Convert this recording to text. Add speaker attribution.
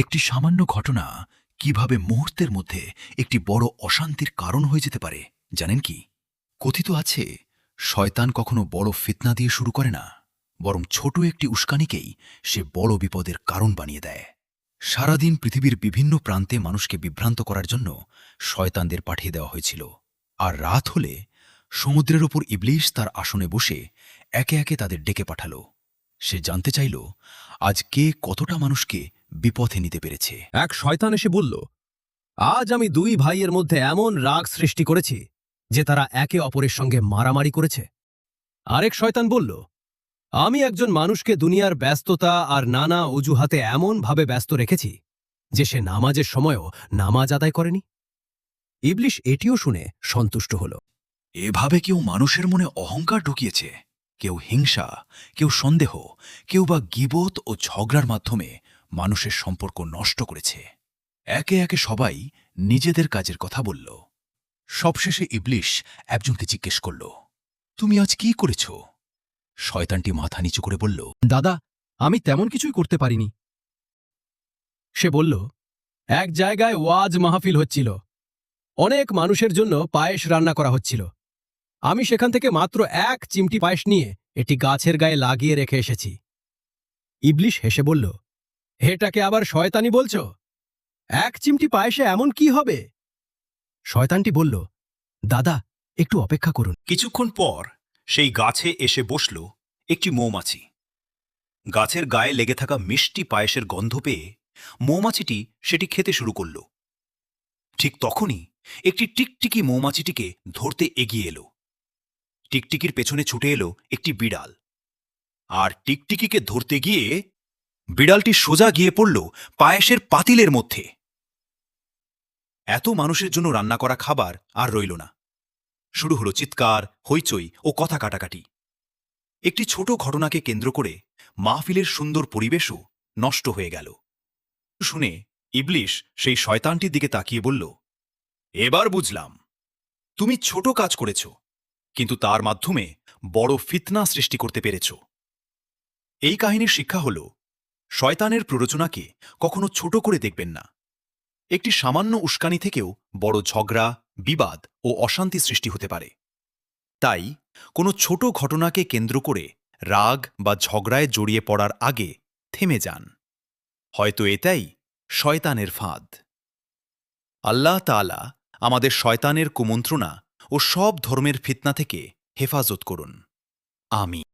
Speaker 1: একটি সামান্য ঘটনা কিভাবে মুহূর্তের মধ্যে একটি বড় অশান্তির কারণ হয়ে যেতে পারে জানেন কি? কথিত আছে, শয়তান কখনো বড় ফিতনা দিয়ে শুরু করে না, বরং ছোট একটি উস্কানিকেই সে বড় বিপদের কারণ বানিয়ে দেয়। সারাদিন পৃথিবীর বিভিন্ন প্রান্তে মানুষকে বিভ্রান্ত করার জন্য শয়তানদের পাঠিয়ে দেওয়া হয়েছিল। আর রাত হলে সমুদ্রের ওপর ইবলিশ তার আসনে বসে একে একে তাদের ডেকে পাঠাল। সে জানতে চাইল আজ কে কতটা মানুষকে বিপথে নিতে পেরেছে।
Speaker 2: এক শয়তান এসে বলল, আজ আমি দুই ভাইয়ের মধ্যে এমন রাগ সৃষ্টি করেছি যে তারা একে অপরের সঙ্গে মারামারি করেছে। আরেক শয়তান বলল, আমি একজন মানুষকে দুনিয়ার ব্যস্ততা আর নানা অজুহাতে এমনভাবে ব্যস্ত রেখেছি যে সে নামাজের সময়ও নামাজ আদায় করেনি। ইবলিশ এটিও শুনে সন্তুষ্ট হল।
Speaker 1: এভাবে কেউ মানুষের মনে অহংকার ঢুকিয়েছে, কেউ হিংসা, কেউ সন্দেহ, কেউ বা গীবত ও ঝগড়ার মাধ্যমে মানুষের সম্পর্ক নষ্ট করেছে। একে একে সবাই নিজেদের কাজের কথা বলল। সবশেষে ইবলিশ একজনকে জিজ্ঞেস করল, তুমি আজ কি করেছ? শয়তানটি মাথা নিচু করে বলল,
Speaker 2: দাদা, আমি তেমন কিছুই করতে পারিনি। সে বলল, এক জায়গায় ওয়াজ মাহফিল হচ্ছিল, অনেক মানুষের জন্য পায়েস রান্না করা হচ্ছিল। আমি সেখান থেকে মাত্র এক চিমটি পায়েস নিয়ে এটি গাছের গায়ে লাগিয়ে রেখে এসেছি। ইবলিশ হেসে বলল, এটাকে আবার শয়তানি বলছ? এক চিমটি পায়েসে এমন কি হবে? শয়তানটি বলল, দাদা, একটু অপেক্ষা করুন।
Speaker 3: কিছুক্ষণ পর সেই গাছে এসে বসল একটি মৌমাছি। গাছের গায়ে লেগে থাকা মিষ্টি পায়েসের গন্ধ পেয়ে মৌমাছিটি সেটি খেতে শুরু করল। ঠিক তখনই একটি টিকটিকি মৌমাছিটিকে ধরতে এগিয়ে এলো। টিকটিকির পেছনে ছুটে এলো একটি বিড়াল, আর টিকটিকিকে ধরতে গিয়ে বিড়ালটি সোজা গিয়ে পড়ল পায়েসের পাতিলের মধ্যে। এত মানুষের জন্য রান্না করা খাবার আর রইল না। শুরু হলো চিৎকার, হইচই ও কথা কাটাকাটি। একটি ছোট ঘটনাকে কেন্দ্র করে মাহফিলের সুন্দর পরিবেশও নষ্ট হয়ে গেল। শুনে ইবলিশ সেই শয়তানটির দিকে তাকিয়ে বলল, এবার বুঝলাম, তুমি ছোট কাজ করেছ, কিন্তু তার মাধ্যমে বড় ফিতনা সৃষ্টি করতে পেরেছ। এই কাহিনীর শিক্ষা হল, শয়তানের প্ররোচনাকে কখনো ছোট করে দেখবেন না। একটি সামান্য উস্কানি থেকেও বড় ঝগড়া, বিবাদ ও অশান্তি সৃষ্টি হতে পারে। তাই কোনো ছোট ঘটনাকে কেন্দ্র করে রাগ বা ঝগড়ায় জড়িয়ে পড়ার আগে থেমে যান। হয়তো এটাই শয়তানের ফাঁদ। আল্লাহ তাআলা আমাদের শয়তানের কুমন্ত্রণা ও সব ধর্মের ফিতনা থেকে হেফাজত করুন। আমিন।